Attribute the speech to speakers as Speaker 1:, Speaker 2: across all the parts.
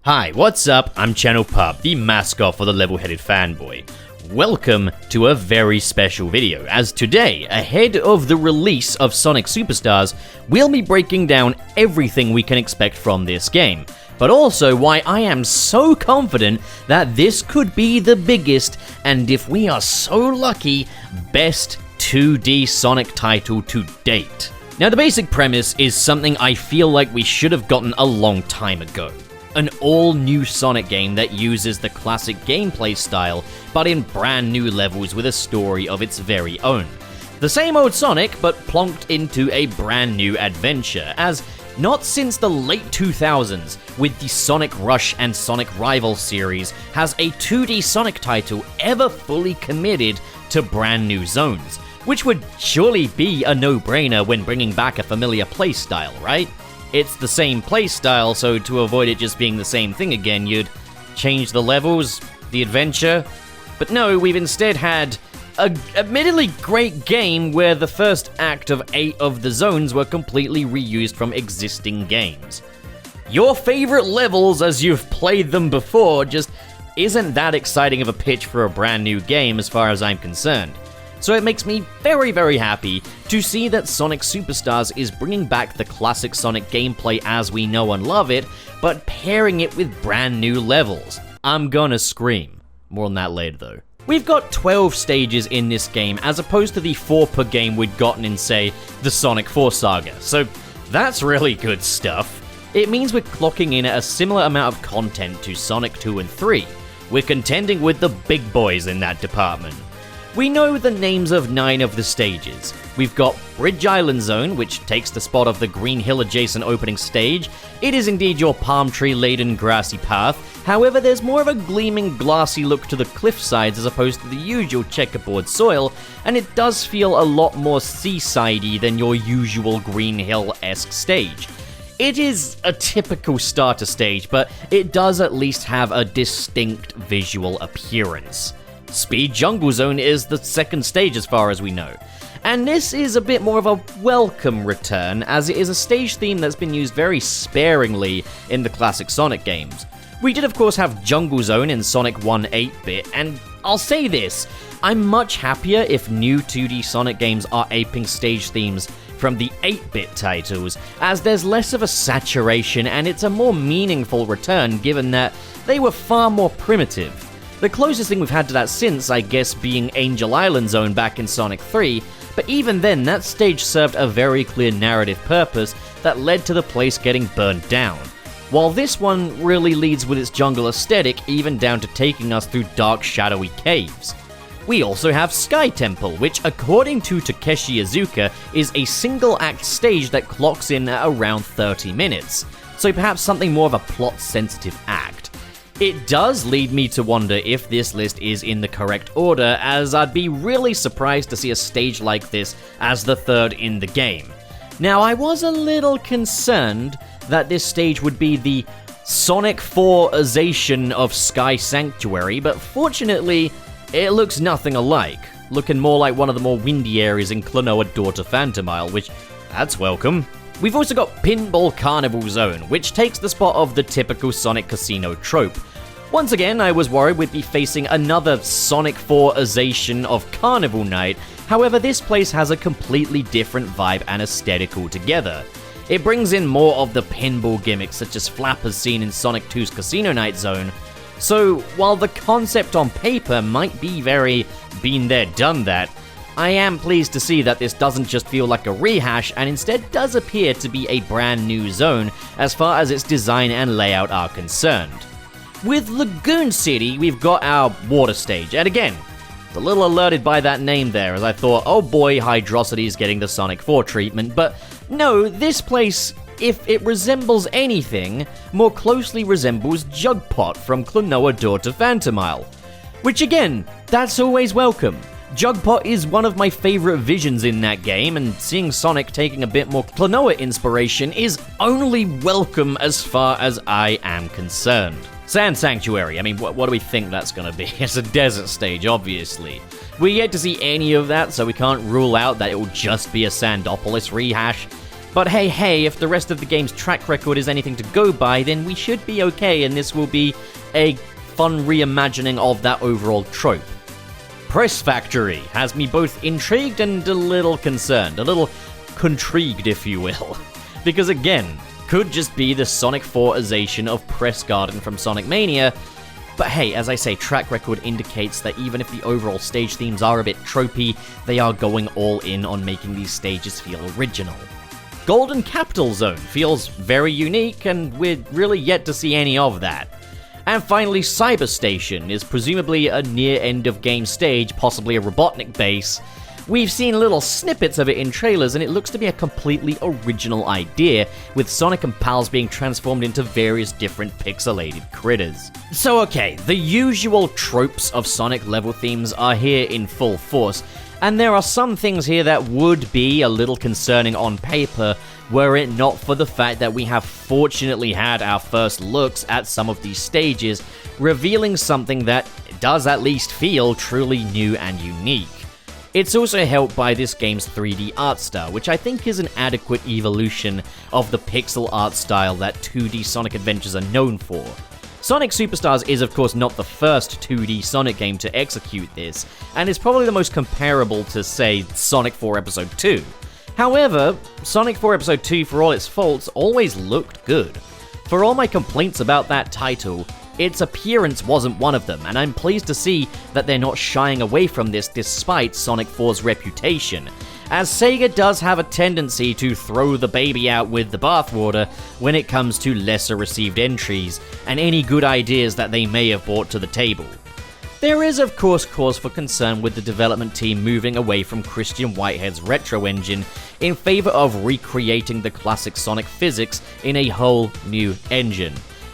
Speaker 1: Hi, what's up? I'm Channel Pup, the mascot for the level-headed fanboy. Welcome to a very special video, as today, ahead of the release of Sonic Superstars, we'll be breaking down everything we can expect from this game, but also why I am so confident that this could be the biggest, and if we are so lucky, best 2D Sonic title to date. Now, the basic premise is something I feel like we should have gotten a long time ago. An all-new Sonic game that uses the classic gameplay style, but in brand new levels with a story of its very own. The same old Sonic, but plonked into a brand new adventure, as not since the late 2000s, with the Sonic Rush and Sonic Rival series, has a 2D Sonic title ever fully committed to brand new zones, which would surely be a no-brainer when bringing back a familiar playstyle, right? It's the same playstyle, so to avoid it just being the same thing again, you'd change the levels, the adventure. But no, we've instead had a admittedly great game where the first act of 8 of the zones were completely reused from existing games. Your favorite levels as you've played them before just isn't that exciting of a pitch for a brand new game as far as I'm concerned. So it makes me very, very happy to see that Sonic Superstars is bringing back the classic Sonic gameplay as we know and love it, but pairing it with brand new levels. I'm gonna scream. More on that later though. We've got 12 stages in this game as opposed to the 4 per game we'd gotten in, say, the Sonic 4 saga, so that's really good stuff. It means we're clocking in at a similar amount of content to Sonic 2 and 3. We're contending with the big boys in that department. We know the names of 9 of the stages. We've got Bridge Island Zone, which takes the spot of the Green Hill adjacent opening stage. It is indeed your palm tree laden grassy path, however there's more of a gleaming glassy look to the cliff sides as opposed to the usual checkerboard soil, and it does feel a lot more seasidey than your usual Green Hill-esque stage. It is a typical starter stage, but it does at least have a distinct visual appearance. Speed Jungle Zone is the second stage as far as we know, and this is a bit more of a welcome return as it is a stage theme that's been used very sparingly in the classic Sonic games. We did of course have Jungle Zone in Sonic 1 8-bit, and I'll say this, I'm much happier if new 2D Sonic games are aping stage themes from the 8-bit titles, as there's less of a saturation and it's a more meaningful return given that they were far more primitive. The closest thing we've had to that since, I guess, being Angel Island Zone back in Sonic 3, but even then, that stage served a very clear narrative purpose that led to the place getting burned down. While this one really leads with its jungle aesthetic, even down to taking us through dark, shadowy caves. We also have Sky Temple, which according to Takeshi Iizuka, is a single-act stage that clocks in at around 30 minutes, so perhaps something more of a plot-sensitive act. It does lead me to wonder if this list is in the correct order, as I'd be really surprised to see a stage like this as the third in the game. Now, I was a little concerned that this stage would be the Sonic 4-ization of Sky Sanctuary, but fortunately, it looks nothing alike, looking more like one of the more windy areas in Klonoa Door to Phantom Isle, which, that's welcome. We've also got Pinball Carnival Zone, which takes the spot of the typical Sonic Casino trope. Once again, I was worried we'd be facing another Sonic 4-ization of Carnival Night, however this place has a completely different vibe and aesthetic altogether. It brings in more of the pinball gimmicks such as flappers seen in Sonic 2's Casino Night Zone, so while the concept on paper might be very been there done that, I am pleased to see that this doesn't just feel like a rehash and instead does appear to be a brand new zone as far as its design and layout are concerned. With Lagoon City, we've got our water stage, and again, a little alerted by that name there as I thought, oh boy, Hydrocity is getting the Sonic 4 treatment, but no, this place, if it resembles anything, more closely resembles Jugpot from Klonoa Door to Phantom Isle. Which again, that's always welcome. Jugpot is one of my favorite visions in that game, and seeing Sonic taking a bit more Klonoa inspiration is only welcome as far as I am concerned. Sand Sanctuary, I mean, what do we think that's gonna be? It's a desert stage, obviously. We yet to see any of that, so we can't rule out that it will just be a Sandopolis rehash. But hey, if the rest of the game's track record is anything to go by, then we should be okay, and this will be a fun reimagining of that overall trope. Press Factory has me both intrigued and a little concerned, a little contrigued, if you will. Because again, could just be the Sonic 4-ization of Press Garden from Sonic Mania. But hey, as I say, track record indicates that even if the overall stage themes are a bit tropey, they are going all in on making these stages feel original. Golden Capital Zone feels very unique, and we're really yet to see any of that. And finally, Cyber Station is presumably a near-end-of-game stage, possibly a Robotnik base. We've seen little snippets of it in trailers, and it looks to be a completely original idea, with Sonic and pals being transformed into various different pixelated critters. So okay, the usual tropes of Sonic level themes are here in full force, and there are some things here that would be a little concerning on paper, were it not for the fact that we have fortunately had our first looks at some of these stages, revealing something that does at least feel truly new and unique. It's also helped by this game's 3D art style, which I think is an adequate evolution of the pixel art style that 2D Sonic adventures are known for. Sonic Superstars is of course not the first 2D Sonic game to execute this, and is probably the most comparable to, say, Sonic 4 Episode 2. However, Sonic 4 Episode 2, for all its faults, always looked good. For all my complaints about that title, its appearance wasn't one of them, and I'm pleased to see that they're not shying away from this despite Sonic 4's reputation, as Sega does have a tendency to throw the baby out with the bathwater when it comes to lesser received entries and any good ideas that they may have brought to the table. There is of course cause for concern with the development team moving away from Christian Whitehead's retro engine in favor of recreating the classic Sonic physics in a whole new engine.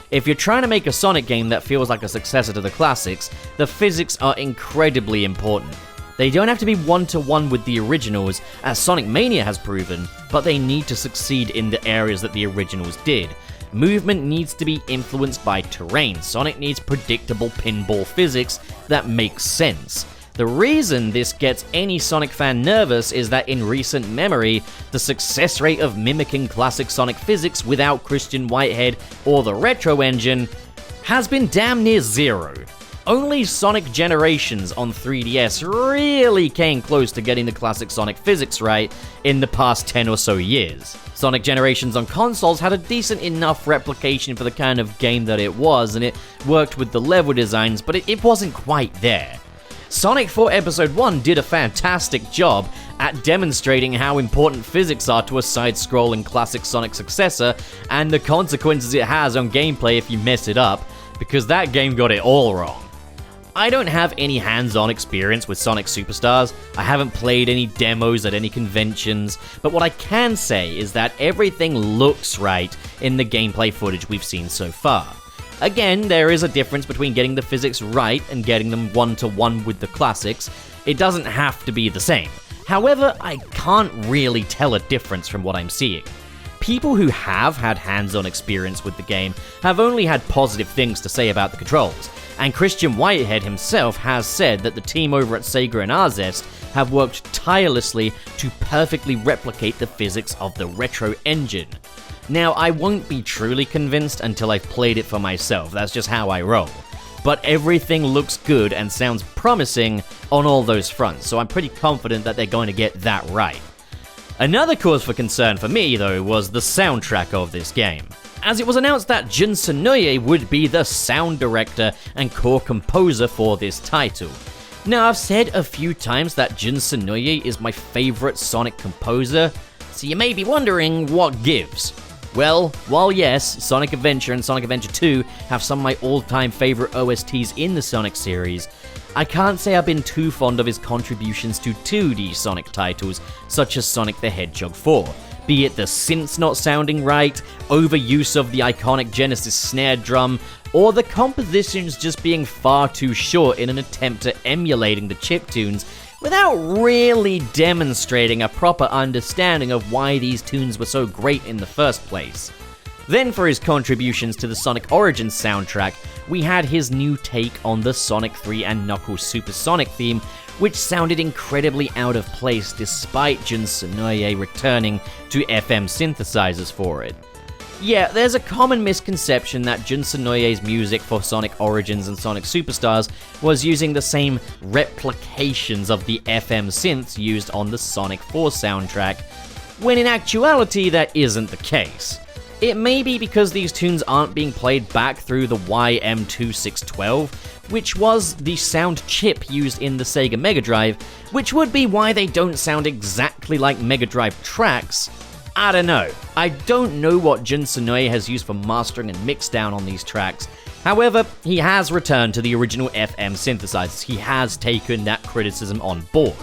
Speaker 1: If you're trying to make a Sonic game that feels like a successor to the classics, the physics are incredibly important. They don't have to be one-to-one with the originals, as Sonic Mania has proven, but they need to succeed in the areas that the originals did. Movement needs to be influenced by terrain. Sonic needs predictable pinball physics that make sense. The reason this gets any Sonic fan nervous is that in recent memory, the success rate of mimicking classic Sonic physics without Christian Whitehead or the retro engine has been damn near zero. Only Sonic Generations on 3DS really came close to getting the classic Sonic physics right in the past 10 or so years. Sonic Generations on consoles had a decent enough replication for the kind of game that it was, and it worked with the level designs, but it wasn't quite there. Sonic 4 Episode 1 did a fantastic job at demonstrating how important physics are to a side-scrolling classic Sonic successor, and the consequences it has on gameplay if you mess it up, because that game got it all wrong. I don't have any hands-on experience with Sonic Superstars, I haven't played any demos at any conventions, but what I can say is that everything looks right in the gameplay footage we've seen so far. Again, there is a difference between getting the physics right and getting them one-to-one with the classics. It doesn't have to be the same. However, I can't really tell a difference from what I'm seeing. People who have had hands-on experience with the game have only had positive things to say about the controls, and Christian Whitehead himself has said that the team over at Sega and Arzest have worked tirelessly to perfectly replicate the physics of the retro engine. Now, I won't be truly convinced until I've played it for myself, that's just how I roll. But everything looks good and sounds promising on all those fronts, so I'm pretty confident that they're going to get that right. Another cause for concern for me, though, was the soundtrack of this game, as it was announced that Jun Sonoye would be the sound director and core composer for this title. Now, I've said a few times that Jun Sonoye is my favorite Sonic composer, so you may be wondering what gives. Well, while yes, Sonic Adventure and Sonic Adventure 2 have some of my all-time favorite OSTs in the Sonic series, I can't say I've been too fond of his contributions to 2D Sonic titles, such as Sonic the Hedgehog 4, be it the synths not sounding right, overuse of the iconic Genesis snare drum, or the compositions just being far too short in an attempt at emulating the chiptunes without really demonstrating a proper understanding of why these tunes were so great in the first place. Then for his contributions to the Sonic Origins soundtrack, we had his new take on the Sonic 3 and Knuckles Supersonic theme, which sounded incredibly out of place despite Jun Senoue returning to FM synthesizers for it. Yeah, there's a common misconception that Jun Senoue's music for Sonic Origins and Sonic Superstars was using the same replications of the FM synths used on the Sonic 4 soundtrack, when in actuality that isn't the case. It may be because these tunes aren't being played back through the YM2612, which was the sound chip used in the Sega Mega Drive, which would be why they don't sound exactly like Mega Drive tracks. I don't know. I don't know what Jun Senoue has used for mastering and mixdown on these tracks. However, he has returned to the original FM synthesizers. He has taken that criticism on board.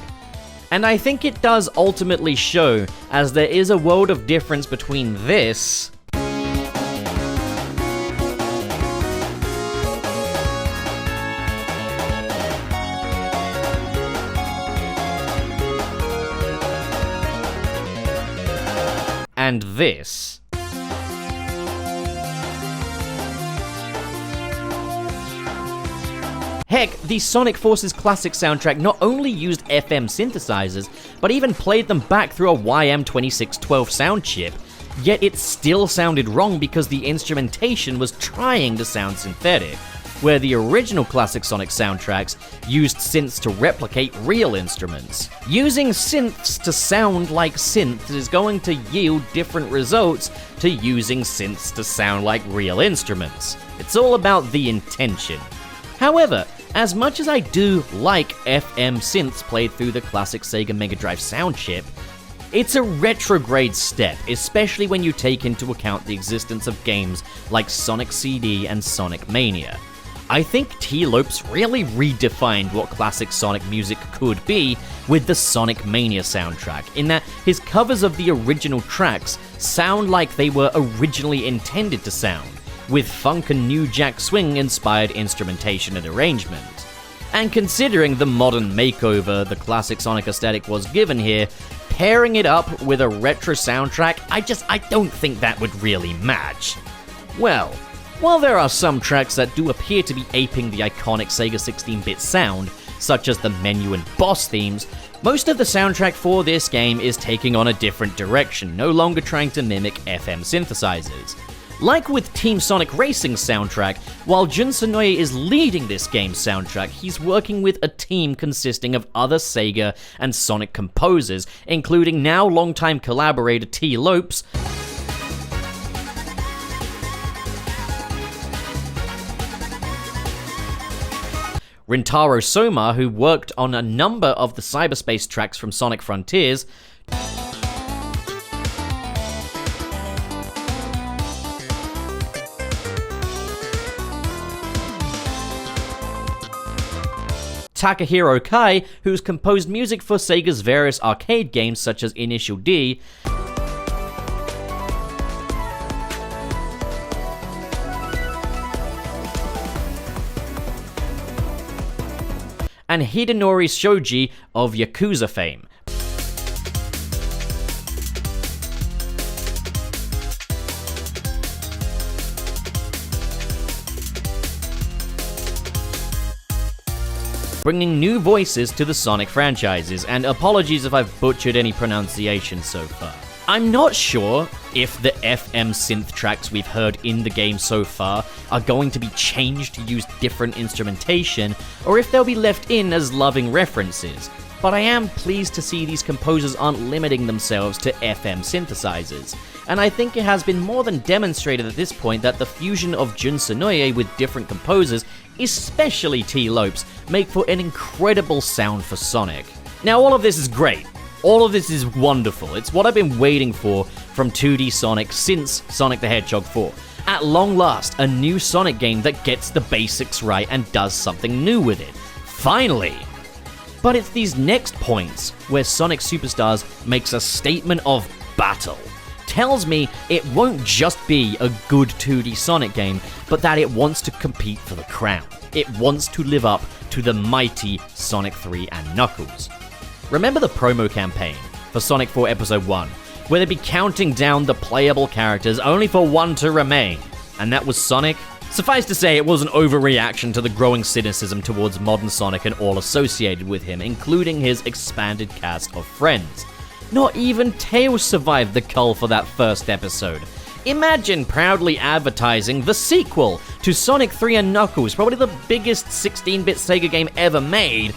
Speaker 1: And I think it does ultimately show, as there is a world of difference between this and this. Heck, the Sonic Forces Classic soundtrack not only used FM synthesizers, but even played them back through a YM2612 sound chip, yet it still sounded wrong because the instrumentation was trying to sound synthetic, where the original classic Sonic soundtracks used synths to replicate real instruments. Using synths to sound like synths is going to yield different results to using synths to sound like real instruments. It's all about the intention. However, as much as I do like FM synths played through the classic Sega Mega Drive sound chip, it's a retrograde step, especially when you take into account the existence of games like Sonic CD and Sonic Mania. I think T-Lopes really redefined what classic Sonic music could be with the Sonic Mania soundtrack, in that his covers of the original tracks sound like they were originally intended to sound, with funk and new jack swing inspired instrumentation and arrangement. And considering the modern makeover the classic Sonic aesthetic was given here, pairing it up with a retro soundtrack, I don't think that would really match. Well, while there are some tracks that do appear to be aping the iconic Sega 16-bit sound, such as the menu and boss themes, most of the soundtrack for this game is taking on a different direction, no longer trying to mimic FM synthesizers. Like with Team Sonic Racing's soundtrack, while Jun Senoue is leading this game's soundtrack, he's working with a team consisting of other Sega and Sonic composers, including now longtime collaborator T-Lopes, Rintaro Soma, who worked on a number of the cyberspace tracks from Sonic Frontiers, Takahiro Kai, who's composed music for Sega's various arcade games such as Initial D, and Hidenori Shoji of Yakuza fame. Bringing new voices to the Sonic franchises, and apologies if I've butchered any pronunciation so far. I'm not sure if the FM synth tracks we've heard in the game so far are going to be changed to use different instrumentation, or if they'll be left in as loving references, but I am pleased to see these composers aren't limiting themselves to FM synthesizers, and I think it has been more than demonstrated at this point that the fusion of Jun Senoue with different composers, especially T-Lopes, make for an incredible sound for Sonic. Now all of this is great. All of this is wonderful. It's what I've been waiting for from 2D Sonic since Sonic the Hedgehog 4. At long last, a new Sonic game that gets the basics right and does something new with it. Finally! But it's these next points where Sonic Superstars makes a statement of battle. Tells me it won't just be a good 2D Sonic game, but that it wants to compete for the crown. It wants to live up to the mighty Sonic 3 and Knuckles. Remember the promo campaign for Sonic 4 Episode 1, where they'd be counting down the playable characters only for one to remain, and that was Sonic. Suffice to say, it was an overreaction to the growing cynicism towards modern Sonic and all associated with him, including his expanded cast of friends. Not even Tails survived the cull for that first episode. Imagine proudly advertising the sequel to Sonic 3 and Knuckles, probably the biggest 16-bit Sega game ever made,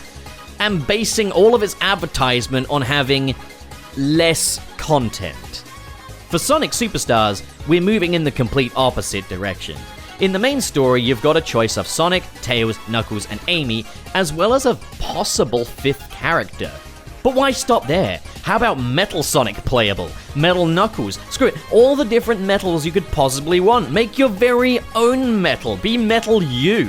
Speaker 1: and basing all of its advertisement on having less content. For Sonic Superstars, we're moving in the complete opposite direction. In the main story, you've got a choice of Sonic, Tails, Knuckles, and Amy, as well as a possible fifth character. But why stop there? How about Metal Sonic playable? Metal Knuckles? Screw it, all the different metals you could possibly want. Make your very own metal. Be Metal You.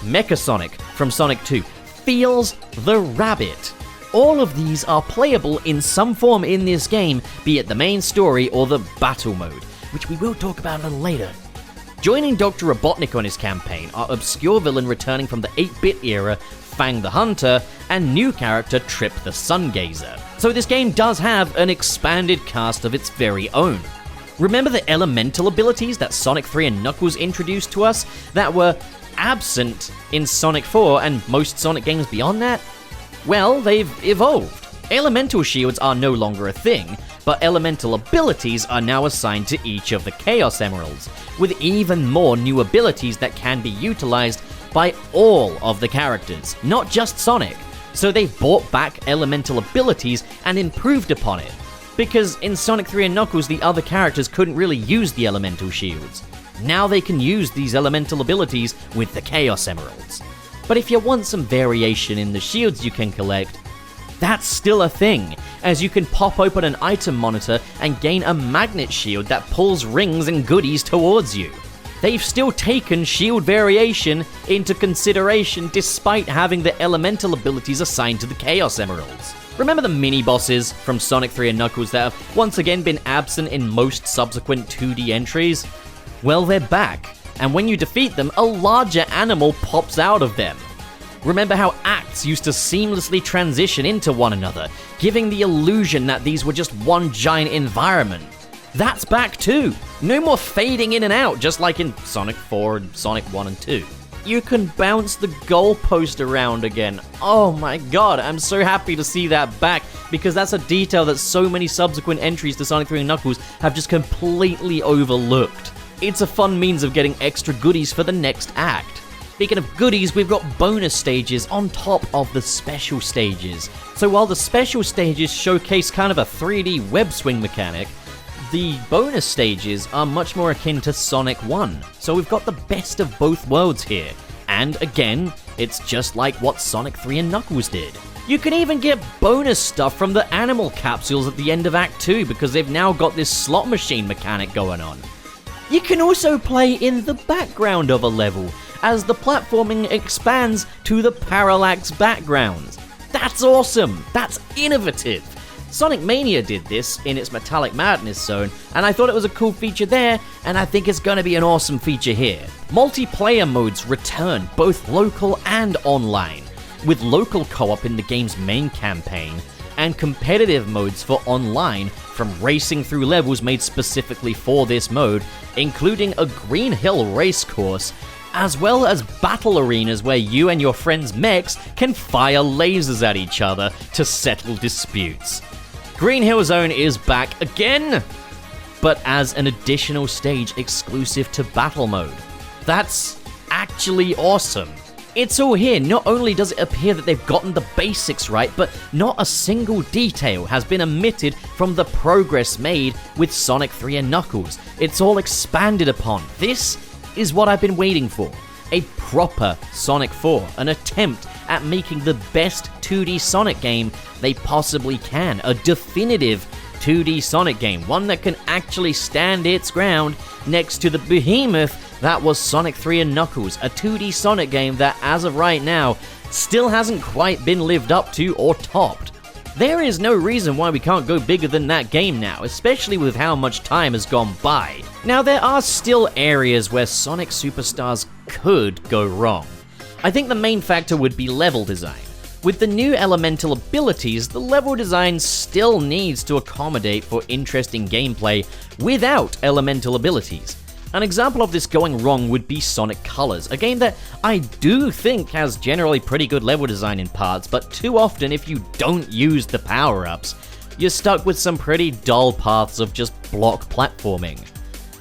Speaker 1: Mecha Sonic from Sonic 2. Feels the Rabbit. All of these are playable in some form in this game, be it the main story or the battle mode, which we will talk about a little later. Joining Dr. Robotnik on his campaign are obscure villain returning from the 8-bit era, Fang the Hunter, and new character Trip the Sungazer. So this game does have an expanded cast of its very own. Remember the elemental abilities that Sonic 3 and Knuckles introduced to us that were absent in Sonic 4 and most Sonic games beyond that? Well, they've evolved. Elemental shields are no longer a thing, but elemental abilities are now assigned to each of the Chaos Emeralds, with even more new abilities that can be utilized by all of the characters, not just Sonic. So they've brought back elemental abilities and improved upon it, because in Sonic 3 and Knuckles the other characters couldn't really use the elemental shields. Now they can use these elemental abilities with the Chaos Emeralds. But if you want some variation in the shields you can collect, that's still a thing, as you can pop open an item monitor and gain a magnet shield that pulls rings and goodies towards you. They've still taken shield variation into consideration despite having the elemental abilities assigned to the Chaos Emeralds. Remember the mini-bosses from Sonic 3 and Knuckles that have once again been absent in most subsequent 2D entries? Well, they're back, and when you defeat them, a larger animal pops out of them. Remember how acts used to seamlessly transition into one another, giving the illusion that these were just one giant environment? That's back too! No more fading in and out, just like in Sonic 4 and Sonic 1 and 2. You can bounce the goalpost around again. Oh my god, I'm so happy to see that back, because that's a detail that so many subsequent entries to Sonic 3 and Knuckles have just completely overlooked. It's a fun means of getting extra goodies for the next act. Speaking of goodies, we've got bonus stages on top of the special stages. So while the special stages showcase kind of a 3D web swing mechanic, the bonus stages are much more akin to Sonic 1. So we've got the best of both worlds here. And again, it's just like what Sonic 3 and Knuckles did. You can even get bonus stuff from the animal capsules at the end of Act 2 because they've now got this slot machine mechanic going on. You can also play in the background of a level, as the platforming expands to the parallax backgrounds. That's awesome! That's innovative! Sonic Mania did this in its Metallic Madness zone, and I thought it was a cool feature there, and I think it's gonna be an awesome feature here. Multiplayer modes return, both local and online, with local co-op in the game's main campaign, and competitive modes for online, from racing through levels made specifically for this mode, including a Green Hill race course, as well as battle arenas where you and your friends' mechs can fire lasers at each other to settle disputes. Green Hill Zone is back again, but as an additional stage exclusive to battle mode. That's actually awesome. It's all here. Not only does it appear that they've gotten the basics right, but not a single detail has been omitted from the progress made with Sonic 3 and Knuckles. It's all expanded upon. This is what I've been waiting for. A proper Sonic 4, an attempt at making the best 2D Sonic game they possibly can. A definitive 2D Sonic game, one that can actually stand its ground next to the behemoth that was Sonic 3 and Knuckles, a 2D Sonic game that, as of right now, still hasn't quite been lived up to or topped. There is no reason why we can't go bigger than that game now, especially with how much time has gone by. Now, there are still areas where Sonic Superstars could go wrong. I think the main factor would be level design. With the new elemental abilities, the level design still needs to accommodate for interesting gameplay without elemental abilities. An example of this going wrong would be Sonic Colors, a game that I do think has generally pretty good level design in parts, but too often if you don't use the power-ups, you're stuck with some pretty dull paths of just block platforming.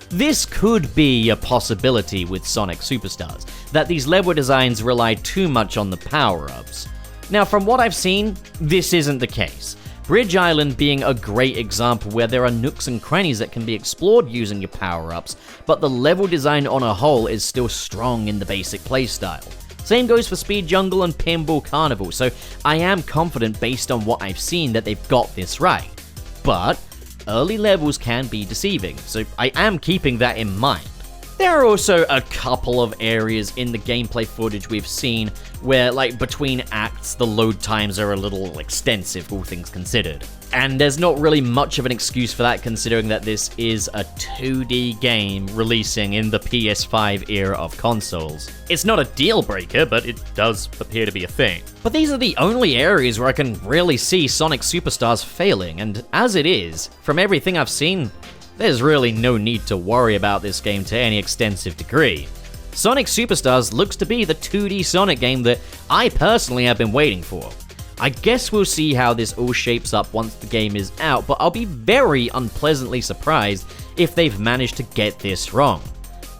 Speaker 1: This could be a possibility with Sonic Superstars, that these level designs rely too much on the power-ups. Now, from what I've seen, this isn't the case. Bridge Island being a great example where there are nooks and crannies that can be explored using your power-ups, but the level design on a whole is still strong in the basic playstyle. Same goes for Speed Jungle and Pinball Carnival, so I am confident based on what I've seen that they've got this right. But early levels can be deceiving, so I am keeping that in mind. There are also a couple of areas in the gameplay footage we've seen where, like, between acts, the load times are a little extensive, all things considered. And there's not really much of an excuse for that considering that this is a 2D game releasing in the PS5 era of consoles. It's not a deal breaker, but it does appear to be a thing. But these are the only areas where I can really see Sonic Superstars failing, and as it is, from everything I've seen, there's really no need to worry about this game to any extensive degree. Sonic Superstars looks to be the 2D Sonic game that I personally have been waiting for. I guess we'll see how this all shapes up once the game is out, but I'll be very unpleasantly surprised if they've managed to get this wrong.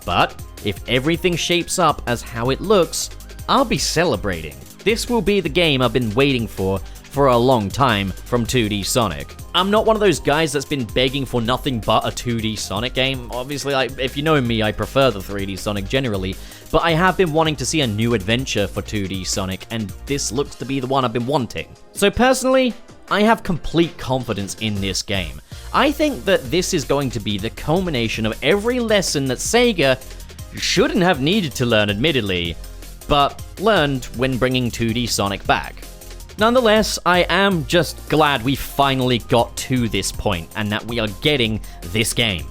Speaker 1: But if everything shapes up as how it looks, I'll be celebrating. This will be the game I've been waiting for a long time from 2D Sonic. I'm not one of those guys that's been begging for nothing but a 2D Sonic game. Obviously, if you know me, I prefer the 3D Sonic generally, but I have been wanting to see a new adventure for 2D Sonic, and this looks to be the one I've been wanting. So personally, I have complete confidence in this game. I think that this is going to be the culmination of every lesson that Sega shouldn't have needed to learn, admittedly, but learned when bringing 2D Sonic back. Nonetheless, I am just glad we finally got to this point and that we are getting this game.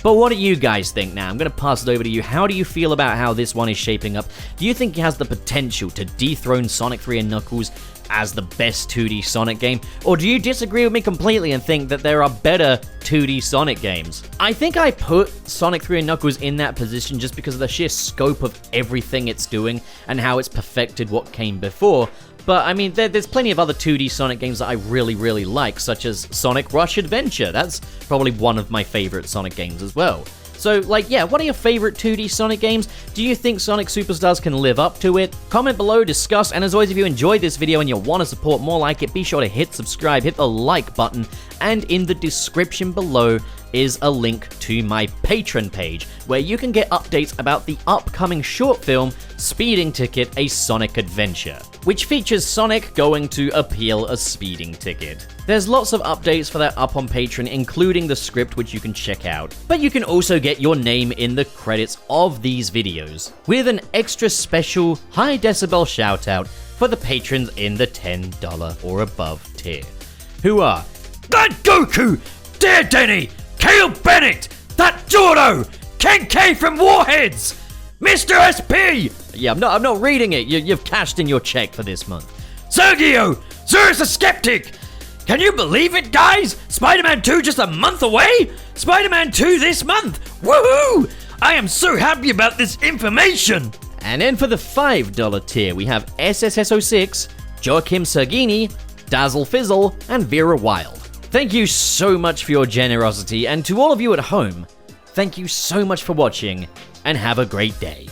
Speaker 1: But what do you guys think now? I'm going to pass it over to you. How do you feel about how this one is shaping up? Do you think it has the potential to dethrone Sonic 3 and Knuckles as the best 2D Sonic game? Or do you disagree with me completely and think that there are better 2D Sonic games? I think I put Sonic 3 and Knuckles in that position just because of the sheer scope of everything it's doing and how it's perfected what came before. But, I mean, there's plenty of other 2D Sonic games that I really, really like, such as Sonic Rush Adventure. That's probably one of my favorite Sonic games as well. So, what are your favorite 2D Sonic games? Do you think Sonic Superstars can live up to it? Comment below, discuss, and as always, if you enjoyed this video and you want to support more like it, be sure to hit subscribe, hit the like button, and in the description below is a link to my Patreon page, where you can get updates about the upcoming short film, Speeding Ticket, A Sonic Adventure, which features Sonic going to appeal a speeding ticket. There's lots of updates for that up on Patreon, including the script which you can check out. But you can also get your name in the credits of these videos, with an extra special high decibel shout out for the patrons in the $10 or above tier, who are That Goku, Dear Denny, Kale Bennett, That Jordo, Ken K from Warheads, Mr. SP! Yeah, I'm not reading it. You've cashed in your check for this month. Sergio, Zerus the Skeptic. Can you believe it, guys? Spider-Man 2 just a month away? Spider-Man 2 this month. Woohoo! I am so happy about this information. And then for the $5 tier, we have SSS06, Joachim Sergini, Dazzle Fizzle, and Vera Wild. Thank you so much for your generosity, and to all of you at home, thank you so much for watching, and have a great day.